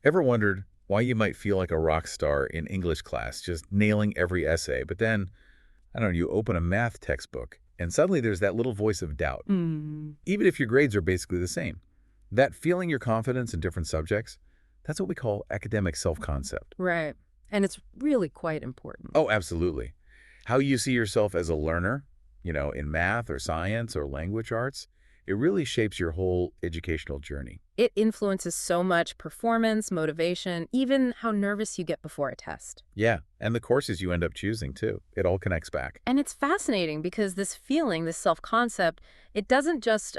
Ever wondered why you might feel like a rock star in English class, just nailing every essay, but then, I don't know, you open a math textbook and suddenly there's that little voice of doubt, Hmm. even if your grades are basically the same. That feeling your confidence in different subjects, that's what we call academic self-concept. Right. And it's really quite important. Oh, absolutely. How you see yourself as a learner, in math or science or language arts, it really shapes your whole educational journey. It influences so much performance, motivation, even how nervous you get before a test. Yeah, and the courses you end up choosing too. It all connects back. And it's fascinating because this feeling, this self-concept, it doesn't just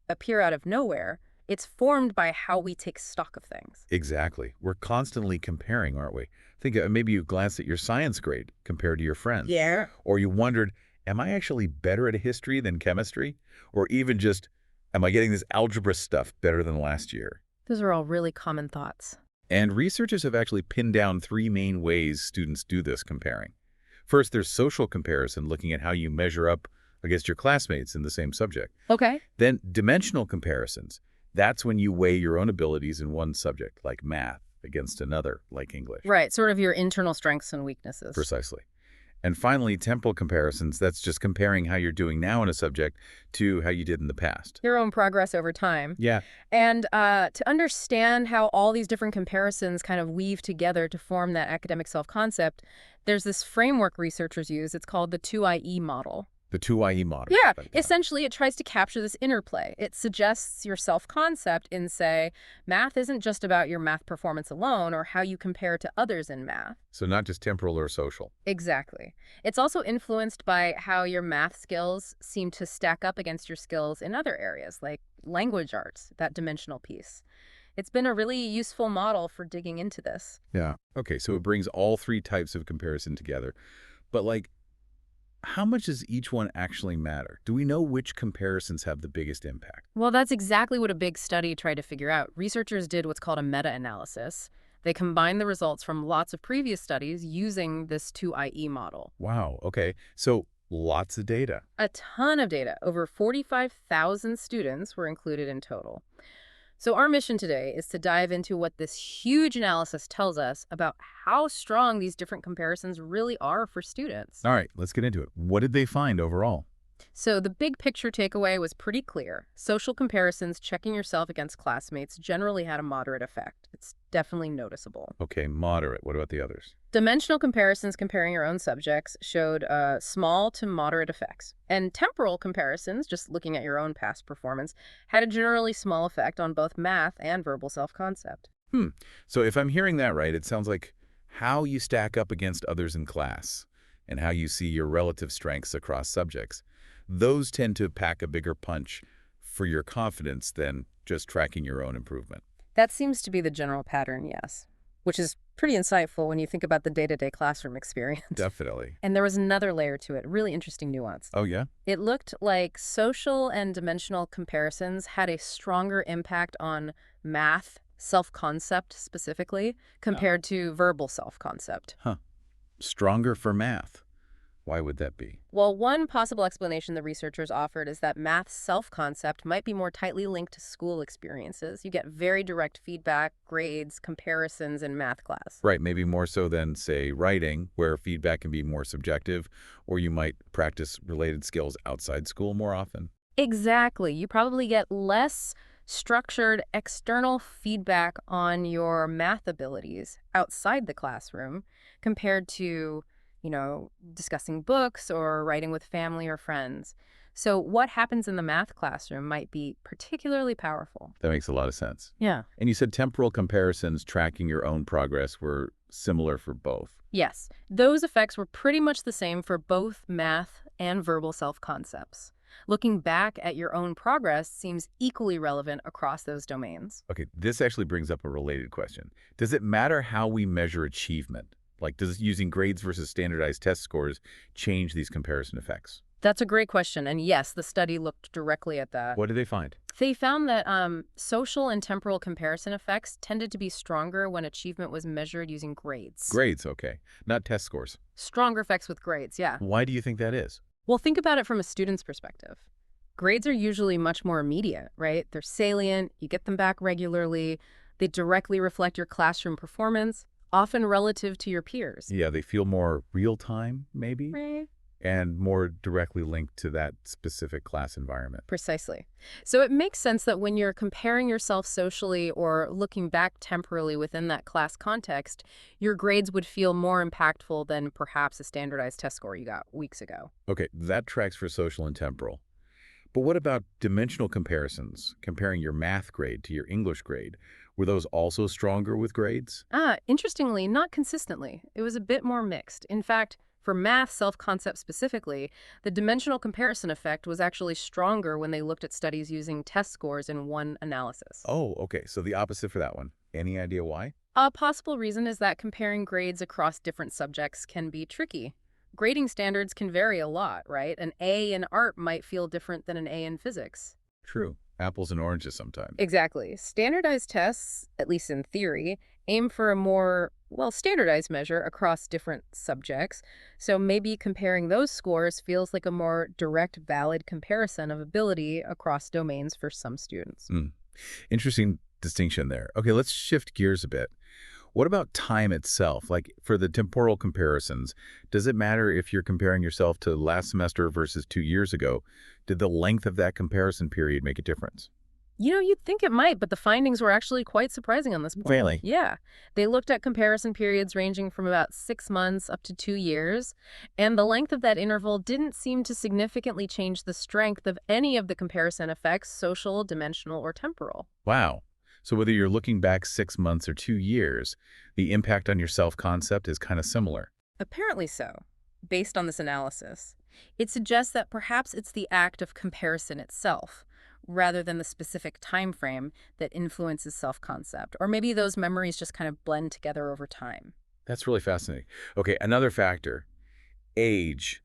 appear out of nowhere. It's formed by how we take stock of things. Exactly. We're constantly comparing, aren't we? Think maybe you glanced at your science grade compared to your friends. Yeah. Or you wondered, am I actually better at history than chemistry? Or even just, am I getting this algebra stuff better than last year? Those are all really common thoughts. And researchers have actually pinned down three main ways students do this comparing. First, there's social comparison, looking at how you measure up against your classmates in the same subject. Okay. Then dimensional comparisons. That's when you weigh your own abilities in one subject, like math, against another, like English. Right, sort of your internal strengths and weaknesses. Precisely. And finally, temporal comparisons. That's just comparing how you're doing now in a subject to how you did in the past. Your own progress over time. Yeah. And to understand how all these different comparisons kind of weave together to form that academic self-concept, there's this framework researchers use. It's called the 2IE model. The 2IE model. Yeah, Right. essentially it tries to capture this interplay. It suggests your self-concept in, say, math isn't just about your math performance alone or how you compare to others in math. So not just temporal or social. Exactly. It's also influenced by how your math skills seem to stack up against your skills in other areas, like language arts, that dimensional piece. It's been a really useful model for digging into this. Yeah. Okay, so it brings all three types of comparison together. But how much does each one actually matter? Do we know which comparisons have the biggest impact? Well, that's exactly what a big study tried to figure out. Researchers did what's called a meta-analysis. They combined the results from lots of previous studies using this 2IE model. Wow, okay. So lots of data. A ton of data. Over 45,000 students were included in total. So our mission today is to dive into what this huge analysis tells us about how strong these different comparisons really are for students. All right, let's get into it. What did they find overall? So the big picture takeaway was pretty clear. Social comparisons, checking yourself against classmates, generally had a moderate effect. It's definitely noticeable. Okay, moderate. What about the others? Dimensional comparisons comparing your own subjects showed small to moderate effects. And temporal comparisons, just looking at your own past performance, had a generally small effect on both math and verbal self-concept. So if I'm hearing that right, it sounds like how you stack up against others in class and how you see your relative strengths across subjects, those tend to pack a bigger punch for your confidence than just tracking your own improvement. That seems to be the general pattern, yes, which is pretty insightful when you think about the day-to-day classroom experience. Definitely. And there was another layer to it, really interesting nuance. Oh, yeah? It looked like social and dimensional comparisons had a stronger impact on math self-concept specifically compared to verbal self-concept. Huh. Stronger for math. Why would that be? Well, one possible explanation the researchers offered is that math self-concept might be more tightly linked to school experiences. You get very direct feedback, grades, comparisons in math class. Right, maybe more so than, say, writing, where feedback can be more subjective, or you might practice related skills outside school more often. Exactly. You probably get less structured external feedback on your math abilities outside the classroom compared to discussing books or writing with family or friends. So what happens in the math classroom might be particularly powerful. That makes a lot of sense. Yeah. And you said temporal comparisons tracking your own progress were similar for both. Yes, those effects were pretty much the same for both math and verbal self-concepts. Looking back at your own progress seems equally relevant across those domains. Okay, this actually brings up a related question. Does it matter how we measure achievement? Does using grades versus standardized test scores change these comparison effects? That's a great question. And yes, the study looked directly at that. What did they find? They found that social and temporal comparison effects tended to be stronger when achievement was measured using grades. Grades, okay. Not test scores. Stronger effects with grades, yeah. Why do you think that is? Well, think about it from a student's perspective. Grades are usually much more immediate, right? They're salient, you get them back regularly. They directly reflect your classroom performance, often relative to your peers. Yeah, they feel more real-time, maybe, Right. and more directly linked to that specific class environment. Precisely. So it makes sense that when you're comparing yourself socially or looking back temporally within that class context, your grades would feel more impactful than perhaps a standardized test score you got weeks ago. Okay, that tracks for social and temporal. But what about dimensional comparisons, comparing your math grade to your English grade? Were those also stronger with grades? Interestingly, not consistently. It was a bit more mixed. In fact, for math self-concept specifically, the dimensional comparison effect was actually stronger when they looked at studies using test scores in one analysis. Oh, okay, so the opposite for that one. Any idea why? A possible reason is that comparing grades across different subjects can be tricky. Grading standards can vary a lot, right? An A in art might feel different than an A in physics. True. Apples and oranges sometimes. Exactly. Standardized tests, at least in theory, aim for a more, well, standardized measure across different subjects. So maybe comparing those scores feels like a more direct, valid comparison of ability across domains for some students. Hmm. Interesting distinction there. Okay, let's shift gears a bit. What about time itself? Like for the temporal comparisons, does it matter if you're comparing yourself to last semester versus 2 years ago? Did the length of that comparison period make a difference? You'd think it might, but the findings were actually quite surprising on this point. Really? Yeah. They looked at comparison periods ranging from about 6 months up to 2 years, and the length of that interval didn't seem to significantly change the strength of any of the comparison effects, social, dimensional, or temporal. Wow. So whether you're looking back 6 months or 2 years, the impact on your self-concept is kind of similar. Apparently so, based on this analysis. It suggests that perhaps it's the act of comparison itself, rather than the specific time frame that influences self-concept, or maybe those memories just kind of blend together over time. That's really fascinating. Okay, another factor, age.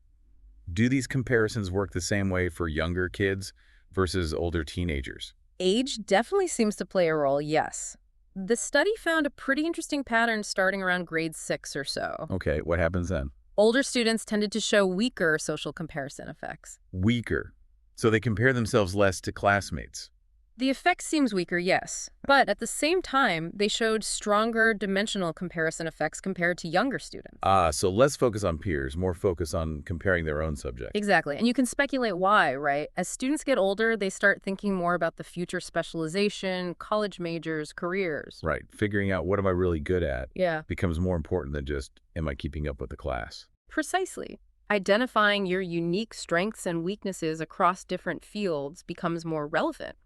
Do these comparisons work the same way for younger kids versus older teenagers? Age definitely seems to play a role, yes. The study found a pretty interesting pattern starting around grade 6 or so. Okay, what happens then? Older students tended to show weaker social comparison effects. Weaker. So they compare themselves less to classmates. The effect seems weaker, yes, but at the same time, they showed stronger dimensional comparison effects compared to younger students. So less focus on peers, more focus on comparing their own subject. Exactly, and you can speculate why, right? As students get older, they start thinking more about the future specialization, college majors, careers. Right, figuring out what am I really good at Yeah. becomes more important than just am I keeping up with the class. Precisely. Identifying your unique strengths and weaknesses across different fields becomes more relevant.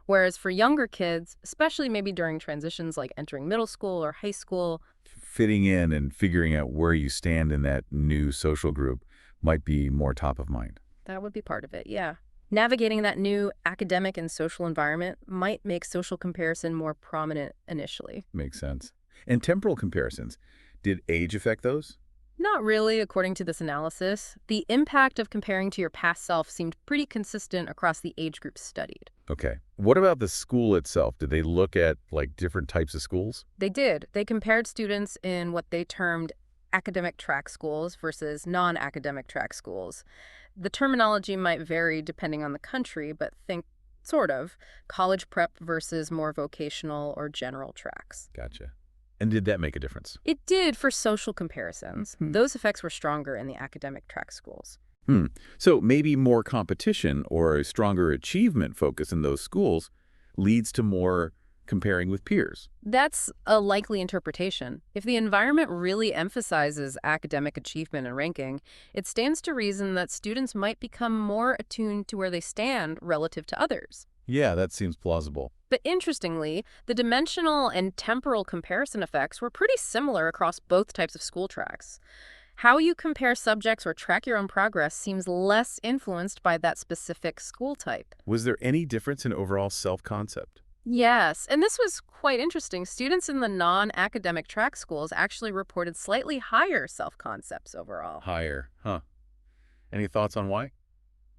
Whereas for younger kids, especially maybe during transitions like entering middle school or high school, Fitting in and figuring out where you stand in that new social group might be more top of mind. that would be part of it, yeah. Navigating that new academic and social environment might make social comparison more prominent initially. Makes sense. And temporal comparisons, did age affect those? Not really, according to this analysis. The impact of comparing to your past self seemed pretty consistent across the age groups studied. Okay. What about the school itself? Did they look at like different types of schools? They did. They compared students in what they termed academic track schools versus non-academic track schools. The terminology might vary depending on the country, but think sort of college prep versus more vocational or general tracks. Gotcha. And did that make a difference? It did for social comparisons. Those effects were stronger in the academic track schools. So maybe more competition or a stronger achievement focus in those schools leads to more comparing with peers. That's a likely interpretation. If the environment really emphasizes academic achievement and ranking, it stands to reason that students might become more attuned to where they stand relative to others. Yeah, that seems plausible. But interestingly, the dimensional and temporal comparison effects were pretty similar across both types of school tracks. How you compare subjects or track your own progress seems less influenced by that specific school type. Was there any difference in overall self-concept? Yes, and this was quite interesting. Students in the non-academic track schools actually reported slightly higher self-concepts overall. Higher, huh? Any thoughts on why?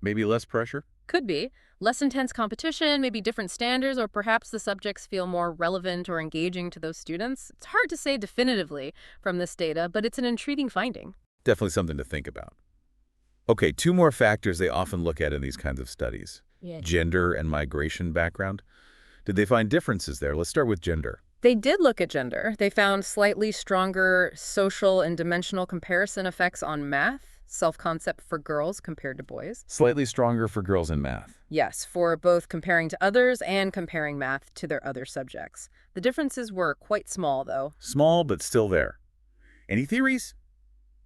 Maybe less pressure? Could be. Less intense competition, maybe different standards, or perhaps the subjects feel more relevant or engaging to those students. It's hard to say definitively from this data, but it's an intriguing finding. Definitely something to think about. Okay, two more factors they often look at in these kinds of studies. Yeah. Gender and migration background. Did they find differences there? Let's start with gender. They did look at gender. They found slightly stronger social and dimensional comparison effects on math, self-concept for girls compared to boys. Slightly stronger for girls in math. Yes, for both comparing to others and comparing math to their other subjects. The differences were quite small, though. Small, but still there. Any theories?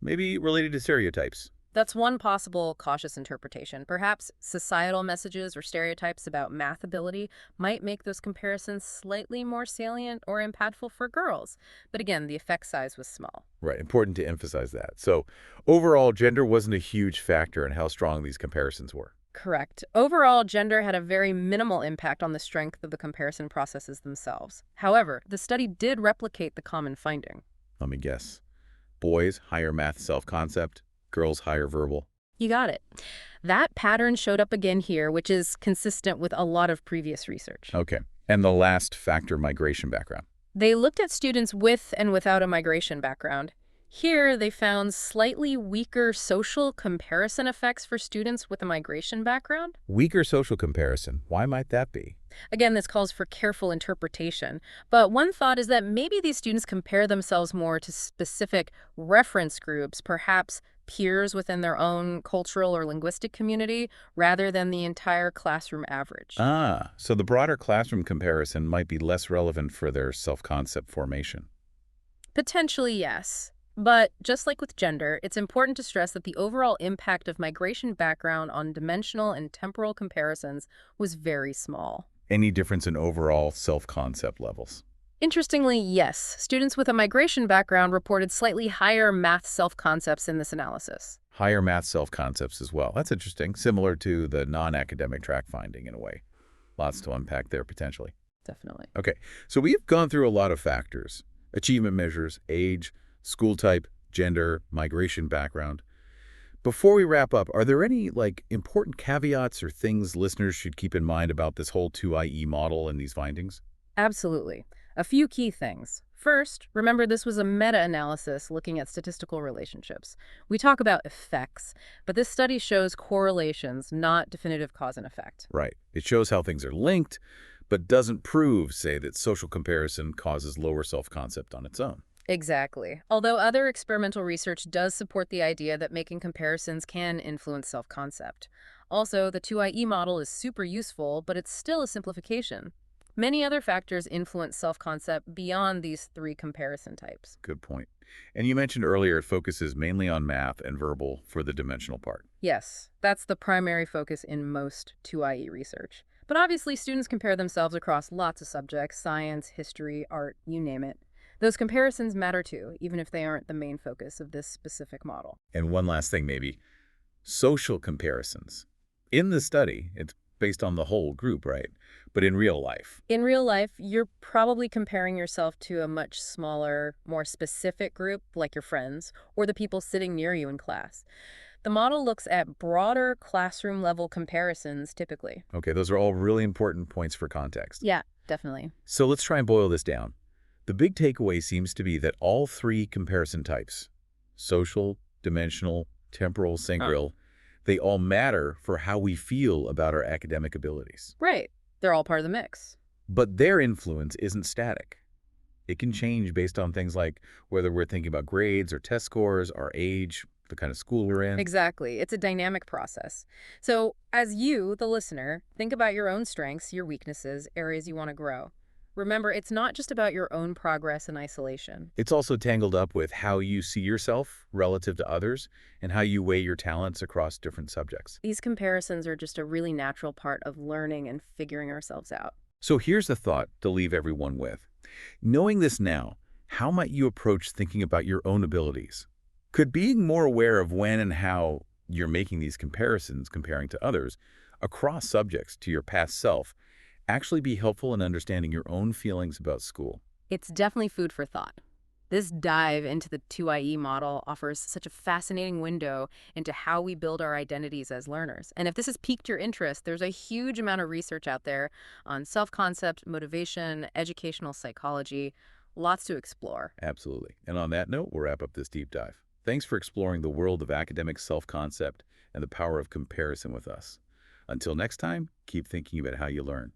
Maybe related to stereotypes. That's one possible cautious interpretation. Perhaps societal messages or stereotypes about math ability might make those comparisons slightly more salient or impactful for girls. But again, the effect size was small. Right, important to emphasize that. So overall, gender wasn't a huge factor in how strong these comparisons were. Correct. Overall, gender had a very minimal impact on the strength of the comparison processes themselves. However, the study did replicate the common finding. Let me guess. Boys, higher math self-concept, girls, higher verbal. You got it. That pattern showed up again here, which is consistent with a lot of previous research. Okay. And the last factor, migration background. They looked at students with and without a migration background. Here, they found slightly weaker social comparison effects for students with a migration background. Weaker social comparison. Why might that be? Again, this calls for careful interpretation. But one thought is that maybe these students compare themselves more to specific reference groups, perhaps peers within their own cultural or linguistic community, rather than the entire classroom average. Ah, so the broader classroom comparison might be less relevant for their self-concept formation. Potentially, yes. But just like with gender, it's important to stress that the overall impact of migration background on dimensional and temporal comparisons was very small. Any difference in overall self-concept levels? Interestingly, yes, students with a migration background reported slightly higher math self-concepts in this analysis. Higher math self-concepts as well. That's interesting. Similar to the non-academic track finding in a way. Lots to unpack there potentially. Definitely. Okay, so we've gone through a lot of factors. Achievement measures, age, school type, gender, migration background. Before we wrap up, are there any important caveats or things listeners should keep in mind about this whole 2IE model and these findings? Absolutely. A few key things. First, remember this was a meta-analysis looking at statistical relationships. We talk about effects, but this study shows correlations, not definitive cause and effect. Right. It shows how things are linked, but doesn't prove, say, that social comparison causes lower self-concept on its own. Exactly. Although other experimental research does support the idea that making comparisons can influence self-concept. Also, the 2IE model is super useful, but it's still a simplification. Many other factors influence self-concept beyond these three comparison types. Good point. And you mentioned earlier it focuses mainly on math and verbal for the dimensional part. Yes, that's the primary focus in most 2IE research. But obviously, students compare themselves across lots of subjects, science, history, art, you name it. Those comparisons matter too, even if they aren't the main focus of this specific model. And one last thing maybe, social comparisons. In the study, it's based on the whole group, right? But in real life. In real life, you're probably comparing yourself to a much smaller, more specific group, like your friends, or the people sitting near you in class. The model looks at broader classroom-level comparisons, typically. Okay, those are all really important points for context. Yeah, definitely. So let's try and boil this down. The big takeaway seems to be that all three comparison types, social, dimensional, temporal, synchral, they all matter for how we feel about our academic abilities. Right. They're all part of the mix. But their influence isn't static. It can change based on things like whether we're thinking about grades or test scores, our age, the kind of school we're in. Exactly. It's a dynamic process. So as you, the listener, think about your own strengths, your weaknesses, areas you want to grow. Remember, it's not just about your own progress in isolation. It's also tangled up with how you see yourself relative to others and how you weigh your talents across different subjects. These comparisons are just a really natural part of learning and figuring ourselves out. So here's a thought to leave everyone with. Knowing this now, how might you approach thinking about your own abilities? Could being more aware of when and how you're making these comparisons, comparing to others, across subjects to your past self, actually be helpful in understanding your own feelings about school? It's definitely food for thought. This dive into the 2IE model offers such a fascinating window into how we build our identities as learners. And if this has piqued your interest, there's a huge amount of research out there on self-concept, motivation, educational psychology, lots to explore. Absolutely. And on that note, we'll wrap up this deep dive. Thanks for exploring the world of academic self-concept and the power of comparison with us. Until next time, keep thinking about how you learn.